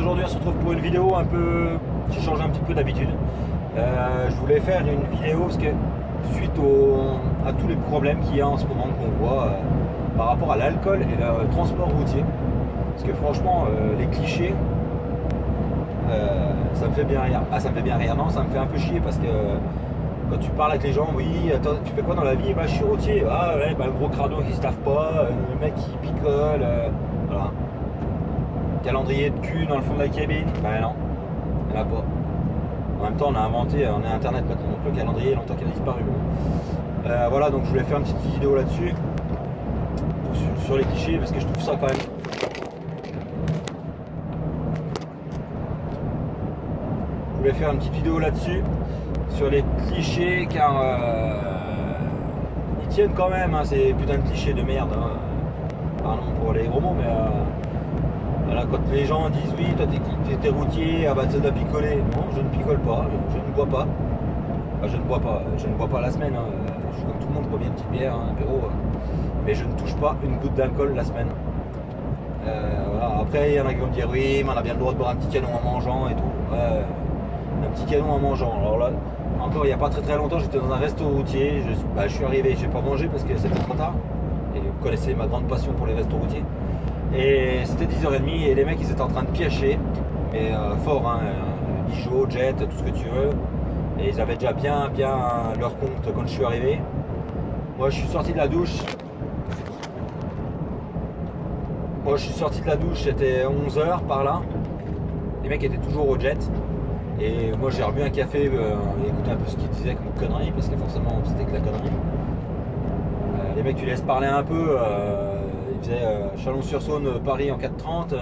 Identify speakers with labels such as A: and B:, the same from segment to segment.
A: aujourd'hui on se retrouve pour une vidéo un peu qui change un petit peu d'habitude. Je voulais faire une vidéo parce que suite à tous les problèmes qu'il y a en ce moment qu'on voit par rapport à l'alcool et le transport routier. Parce que franchement les clichés ça me fait bien rire. Ah, ça me fait bien rire, non, ça me fait un peu chier parce que quand tu parles avec les gens, oui, attends, tu fais quoi dans la vie? Bah, je suis routier. Ah ouais, bah, le gros crado qui se lave pas, le mec qui picole, voilà. Calendrier de cul dans le fond de la cabine, bah non, il n'y en a pas. En même temps, on a inventé, on a internet maintenant, donc le calendrier, il y a longtemps qu'il a disparu. Voilà, donc je voulais faire une petite vidéo là-dessus, sur les clichés, parce que je trouve ça quand même. Je voulais faire une petite vidéo là-dessus, sur les clichés, car ils tiennent quand même, hein, ces putains de clichés de merde. Hein. Pardon pour les gros mots, mais voilà, quand les gens disent oui, toi t'es routier, ah bah tu dois picoler. Non, je ne picole pas, je ne bois pas. Enfin, je ne bois pas la semaine. Hein. Je suis comme tout le monde, je bois bien une petite bière, un apéro. Mais je ne touche pas une goutte d'alcool la semaine. Voilà. Après, il y en a qui vont me dire oui, mais on a bien le droit de boire un petit canon en mangeant et tout. Un petit canon en mangeant. Alors là, encore il n'y a pas très longtemps, j'étais dans un resto routier. Je suis arrivé, j'ai pas mangé parce que c'était trop tard. Et vous connaissez ma grande passion pour les restos routiers. Et c'était 10h30 et les mecs ils étaient en train de piacher, mais fort, hein, Dijon, Jet, tout ce que tu veux. Et ils avaient déjà bien leur compte quand je suis arrivé. Moi je suis sorti de la douche. C'était 11h par là. Les mecs étaient toujours au Jet. Et moi j'ai rebu un café, écouter un peu ce qu'ils disaient comme conneries, parce que forcément c'était que la connerie. Les mecs tu laisses parler un peu. Il faisait Chalon-sur-Saône, Paris en 4h30.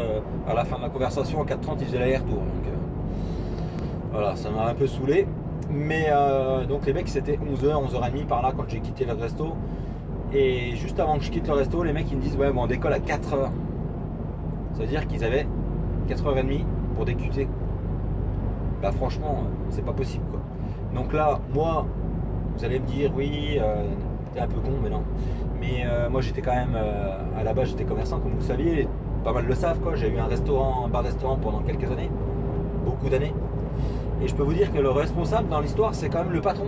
A: À la fin de la conversation, en 4h30, il faisait l'aller-retour. Donc voilà, ça m'a un peu saoulé. Mais donc les mecs, c'était 11h, 11h30 par là quand j'ai quitté le resto. Et juste avant que je quitte le resto, les mecs ils me disent ouais, bon, on décolle à 4h. Ça veut dire qu'ils avaient 4h30 pour décuter. Bah franchement, c'est pas possible quoi. Donc là, moi, vous allez me dire oui, t'es un peu con, mais non. Mais moi j'étais quand même, à la base j'étais commerçant comme vous le saviez, pas mal le savent quoi, j'ai eu un bar-restaurant pendant quelques années, beaucoup d'années. Et je peux vous dire que le responsable dans l'histoire c'est quand même le patron.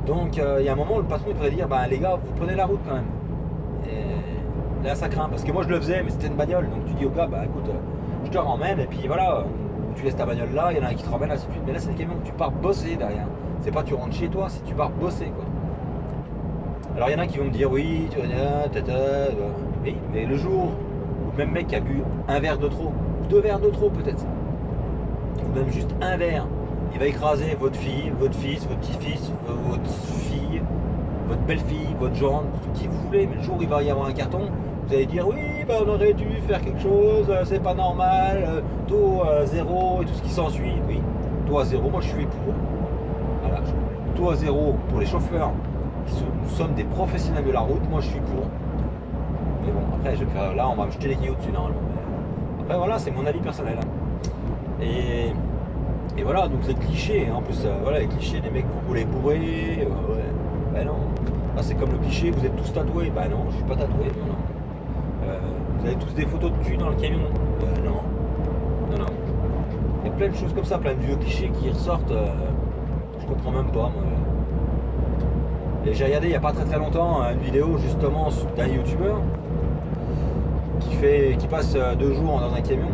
A: Donc il y a un moment où le patron il devrait dire, bah les gars vous prenez la route quand même. Et là ça craint, parce que moi je le faisais mais c'était une bagnole, donc tu dis au gars, bah écoute, je te ramène et puis voilà, tu laisses ta bagnole là, il y en a un qui te ramène ainsi de suite. Mais là c'est des camions que tu pars bosser derrière, c'est pas tu rentres chez toi, c'est tu pars bosser quoi. Alors il y en a qui vont me dire oui, tu vois, oui, mais le jour où le même mec a bu un verre de trop, 2 verres de trop peut-être, ou même juste un verre, il va écraser votre fille, votre fils, votre petit-fils, votre fille, votre belle-fille, votre gendre, qui vous voulez, mais le jour où il va y avoir un carton, vous allez dire oui, bah, on aurait dû faire quelque chose, c'est pas normal, taux zéro et tout ce qui s'ensuit. Oui, taux à zéro, moi je suis pour. Voilà, taux à zéro pour les chauffeurs. Nous sommes des professionnels de la route, moi je suis pour. Mais bon, après, là on va me jeter les guillots dessus normalement. Après voilà, c'est mon avis personnel. Et voilà, donc les clichés, en plus, voilà, les clichés, les mecs vous roulez bourrés, ouais, ben non. Ah, c'est comme le cliché, vous êtes tous tatoués, ben non, je suis pas tatoué, non. Vous avez tous des photos de cul dans le camion, non. Il y a plein de choses comme ça, plein de vieux clichés qui ressortent, je comprends même pas, moi. Et j'ai regardé il n'y a pas très longtemps une vidéo justement d'un youtubeur qui passe 2 jours dans un camion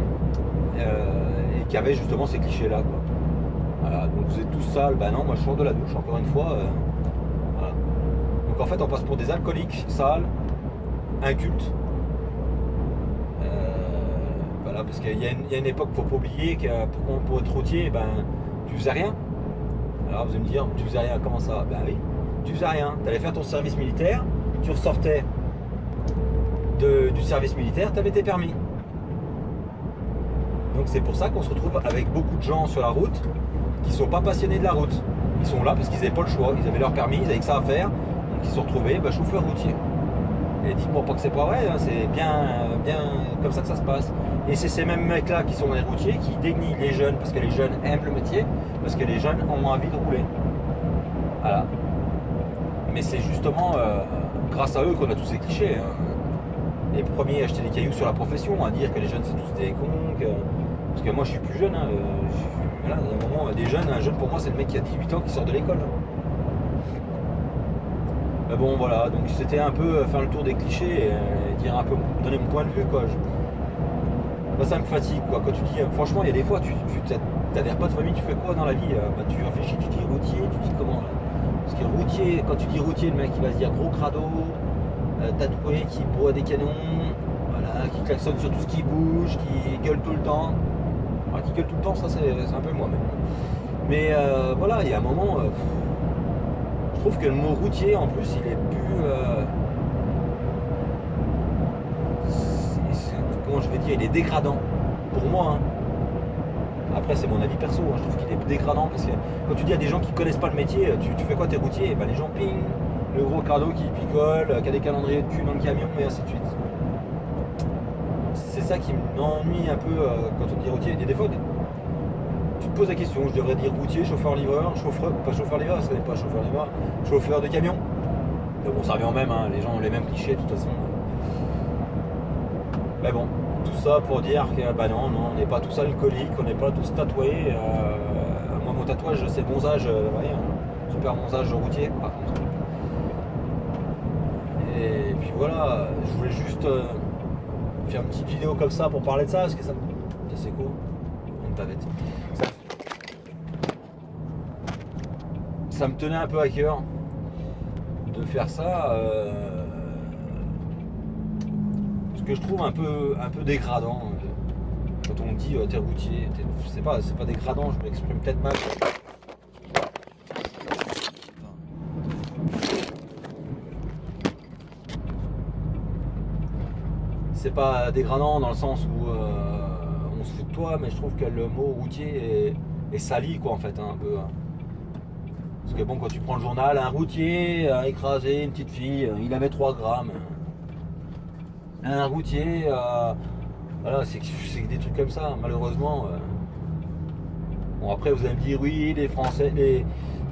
A: et qui avait justement ces clichés là quoi. Voilà, donc vous êtes tous sales, ben non, moi je sors de la douche encore une fois. Voilà. Donc en fait on passe pour des alcooliques sales, incultes. Voilà, parce qu'il y a une époque, faut pas oublier que pour être routier, ben tu faisais rien. Alors vous allez me dire, tu faisais rien, comment ça? Ben oui. Tu faisais rien, tu allais faire ton service militaire, tu ressortais du service militaire, tu avais tes permis. Donc c'est pour ça qu'on se retrouve avec beaucoup de gens sur la route qui ne sont pas passionnés de la route. Ils sont là parce qu'ils n'avaient pas le choix, ils avaient leur permis, ils avaient que ça à faire, donc ils se sont retrouvés chauffeurs routiers. Et dites-moi pas que c'est pas vrai, hein, c'est bien comme ça que ça se passe. Et c'est ces mêmes mecs là qui sont dans les routiers qui dénient les jeunes parce que les jeunes aiment le métier, parce que les jeunes ont envie de rouler. Voilà. Mais c'est justement grâce à eux qu'on a tous ces clichés. Hein. les premiers à jeter des cailloux sur la profession, à dire que les jeunes c'est tous des cons, parce que moi je suis plus jeune, hein, voilà, il y a un moment, des jeunes, un jeune pour moi c'est le mec qui a 18 ans qui sort de l'école. Mais bon voilà, donc c'était un peu faire le tour des clichés et dire un peu, donner mon point de vue quoi. Bah, ça me fatigue quoi, quand tu dis, franchement il y a des fois tu t'adhères pas de famille, tu fais quoi dans la vie, bah, tu réfléchis, tu dis routier, tu dis comment là. Parce que routier, quand tu dis routier, le mec il va se dire gros crado, tatoué, qui boit des canons, voilà, qui klaxonne sur tout ce qui bouge, qui gueule tout le temps. Alors qui gueule tout le temps, ça c'est un peu moi même. Mais voilà, il y a un moment, je trouve que le mot routier en plus il est plus... comment je vais dire, il est dégradant pour moi. Hein. Après c'est mon avis perso, hein, je trouve qu'il est dégradant parce que quand tu dis à des gens qui connaissent pas le métier, tu fais quoi, t'es routier, et ben, les gens ping, le gros crado qui picole, qui a des calendriers de cul dans le camion et ainsi de suite. C'est ça qui m'ennuie un peu quand on dit routier. Et des fois tu te poses la question, je devrais dire routier, chauffeur-livreur, pas chauffeur-livreur, ça n'est pas chauffeur-livreur, chauffeur de camion. Mais bon ça revient au même, hein, les gens ont les mêmes clichés de toute façon. Mais bon, tout ça pour dire que bah non, on n'est pas tous alcooliques, on n'est pas tous tatoués. Moi mon tatouage c'est bronzage, voyez, super bronzage routier par contre. Et puis voilà, je voulais juste faire une petite vidéo comme ça pour parler de ça, parce que ça c'est cool. Une pavette. Ça me tenait un peu à cœur de faire ça. Que je trouve un peu dégradant quand on me dit t'es routier, c'est pas dégradant, je m'exprime peut-être mal. C'est pas dégradant dans le sens où on se fout de toi, mais je trouve que le mot routier est sali quoi en fait hein, un peu. Parce que bon, quand tu prends le journal, un routier a écrasé une petite fille, il avait 3 grammes. Un routier, voilà, c'est des trucs comme ça, malheureusement. Bon, après, vous allez me dire, oui, les Français,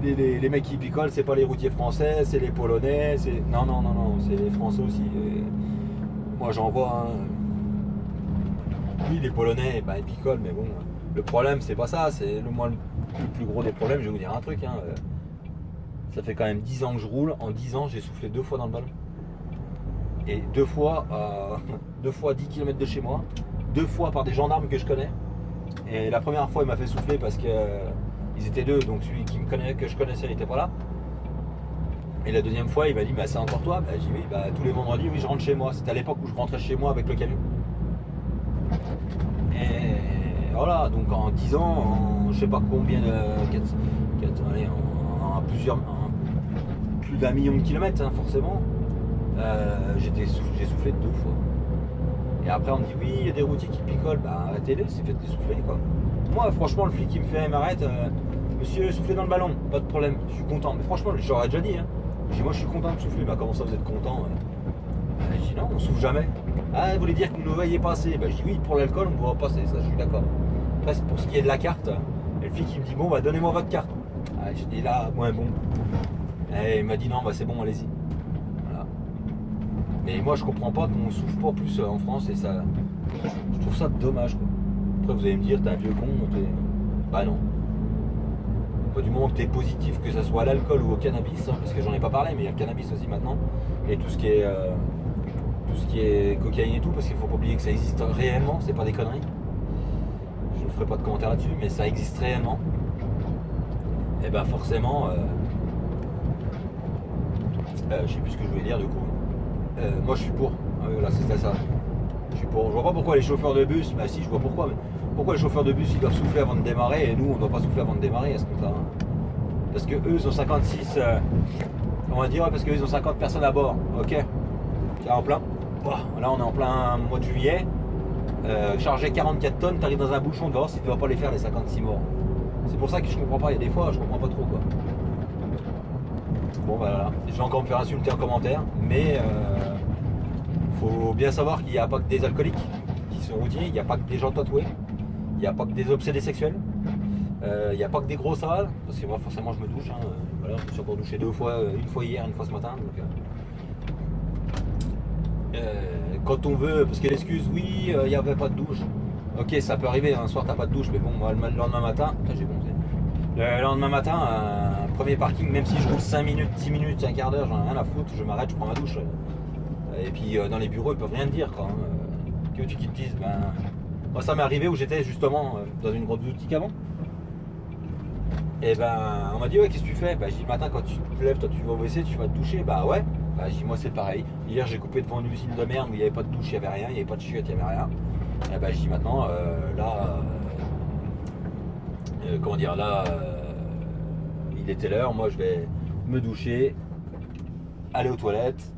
A: les mecs qui picolent, c'est pas les routiers français, c'est les Polonais, c'est. Non, c'est les Français aussi. Et moi, j'en vois. Hein. Oui, les Polonais, bah, ils picolent, mais bon, le problème, c'est pas ça, c'est le plus gros des problèmes, je vais vous dire un truc. Hein, ça fait quand même 10 ans que je roule, en 10 ans, j'ai soufflé 2 fois dans le ballon. Et 2 fois 10 km de chez moi, 2 fois par des gendarmes que je connais. Et la première fois il m'a fait souffler parce que ils étaient 2, donc celui qui me connaissait, que je connaissais, il n'était pas là. Et la deuxième fois il m'a dit bah c'est encore toi, bah, j'ai dit oui, bah, tous les vendredis oui je rentre chez moi. C'était à l'époque où je rentrais chez moi avec le camion. Et voilà, donc en 10 ans, en je sais pas combien allez, en plus d'1 million de kilomètres hein, forcément. J'ai soufflé 2 fois. Et après on me dit oui il y a des routiers qui picolent, bah arrêtez-les, c'est fait souffler quoi. Moi franchement le flic qui me fait m'arrête, monsieur soufflez dans le ballon, pas de problème, je suis content. Mais franchement j'aurais déjà dit hein. J'ai dit moi je suis content de souffler, bah comment ça vous êtes content Je dis non on souffle jamais. Ah vous voulez dire que vous ne nous voyez pas assez, bah je dis oui pour l'alcool on ne voit pas passer, ça je suis d'accord. Après pour ce qui est de la carte, et le flic il me dit bon bah donnez-moi votre carte. Ah, j'ai dit là ouais bon. Et il m'a dit non bah c'est bon allez-y. Mais moi je comprends pas qu'on souffle pas plus en France et ça. Je trouve ça dommage quoi. Après vous allez me dire t'es un vieux con, bah non. Pas du moment que t'es positif, que ça soit à l'alcool ou au cannabis, hein, parce que j'en ai pas parlé, mais il y a le cannabis aussi maintenant. Et tout ce qui est cocaïne et tout, parce qu'il faut pas oublier que ça existe réellement, c'est pas des conneries. Je ne ferai pas de commentaire là-dessus, mais ça existe réellement. Et ben forcément je sais plus ce que je voulais dire du coup. Moi je suis pour, voilà c'était ça. Je suis pour. Je vois pas pourquoi les chauffeurs de bus, bah si je vois pourquoi, mais pourquoi les chauffeurs de bus ils doivent souffler avant de démarrer et nous on doit pas souffler avant de démarrer à ce moment-là. Parce que eux ils ont 56, on va dire parce qu'eux ils ont 50 personnes à bord, ok. Là en plein. Là on est en plein mois de juillet, chargé 44 tonnes, t'arrives dans un bouchon dehors si tu vas pas les faire les 56 morts. C'est pour ça que je comprends pas, il y a des fois je comprends pas trop quoi. Bon bah voilà, je vais encore me faire insulter en commentaire, mais faut bien savoir qu'il n'y a pas que des alcooliques qui sont routiers, il n'y a pas que des gens tatoués, il n'y a pas que des obsédés sexuels, il n'y a pas que des gros sales, parce que moi forcément je me douche, hein, voilà, je me suis encore douché 2 fois, une fois hier, une fois ce matin, donc quand on veut, parce que l'excuse, oui, il n'y avait pas de douche. Ok, ça peut arriver, un soir t'as pas de douche, mais bon, moi le lendemain matin, putain, j'ai gonflé. Le lendemain matin, un premier parking, même si je roule 5 minutes, 10 minutes, un quart d'heure, j'en ai rien à foutre, je m'arrête, je prends ma douche. Et puis dans les bureaux, ils peuvent rien te dire, quoi. Que veux-tu qu'ils te disent? Ben, moi, ça m'est arrivé où j'étais justement dans une grosse boutique avant. Et ben, on m'a dit, ouais, qu'est-ce que tu fais? Bah, j'ai dit, le matin, quand tu te lèves, toi, tu vas au WC, tu vas te doucher. Bah, ouais. Bah, j'ai dit, moi, c'est pareil. Hier, j'ai coupé devant une usine de merde où il n'y avait pas de douche, il n'y avait rien, il n'y avait pas de chiottes, il n'y avait rien. Et bah, j'ai dit, maintenant, là, comment dire, là, il était l'heure, moi, je vais me doucher, aller aux toilettes,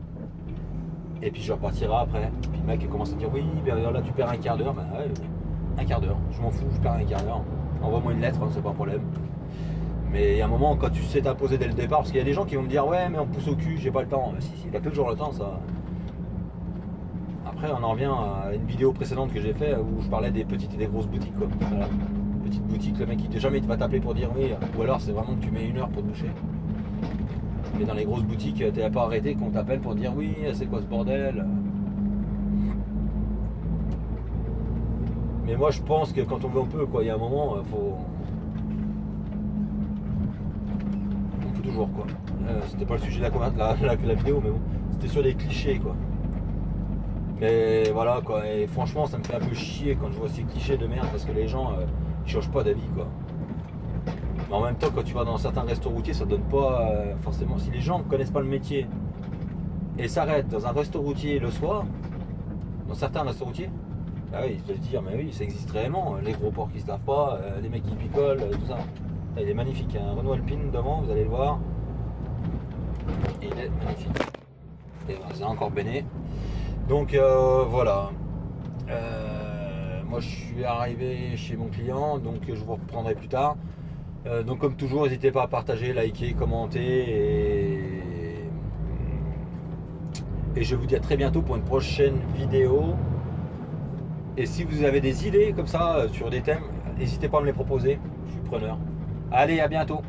A: et puis je repartirai après. Puis le mec commence à dire, oui, ben là, tu perds un quart d'heure. Bah, ouais, un quart d'heure, je m'en fous, je perds un quart d'heure. Envoie-moi une lettre, hein, c'est pas un problème. Mais il y a un moment, quand tu sais t'imposer dès le départ, parce qu'il y a des gens qui vont me dire, ouais, mais on pousse au cul, j'ai pas le temps. Si, il a toujours le temps, ça. Après, on en revient à une vidéo précédente que j'ai fait où je parlais des petites et des grosses boutiques, quoi. Voilà. Petite boutique, le mec il jamais il va t'appeler pour dire oui, ou alors c'est vraiment que tu mets 1 heure pour te doucher. Mais dans les grosses boutiques, t'es pas arrêté qu'on t'appelle pour dire oui, c'est quoi ce bordel. Mais moi je pense que quand on veut, on peut, quoi. Il y a un moment, faut. On peut toujours, quoi. C'était pas le sujet de la vidéo, mais bon, c'était sur les clichés, quoi. Mais voilà, quoi. Et franchement, ça me fait un peu chier quand je vois ces clichés de merde parce que les gens ils changent pas d'avis, quoi. Mais en même temps, quand tu vas dans certains restos routiers, ça donne pas forcément. Si les gens ne connaissent pas le métier et s'arrêtent dans un resto routier le soir, dans certains restos routiers, bah oui, ils doivent se dire, mais oui, ça existe réellement. Les gros porcs qui se lavent pas, les mecs qui picolent, tout ça. Là, il est magnifique, un Renault Alpine devant, vous allez le voir. Il est magnifique. Et ben, c'est encore béné. Donc voilà. Moi je suis arrivé chez mon client, donc je vous reprendrai plus tard. Donc comme toujours, n'hésitez pas à partager, liker, commenter et je vous dis à très bientôt pour une prochaine vidéo. Et si vous avez des idées comme ça sur des thèmes, n'hésitez pas à me les proposer, je suis preneur. Allez, à bientôt.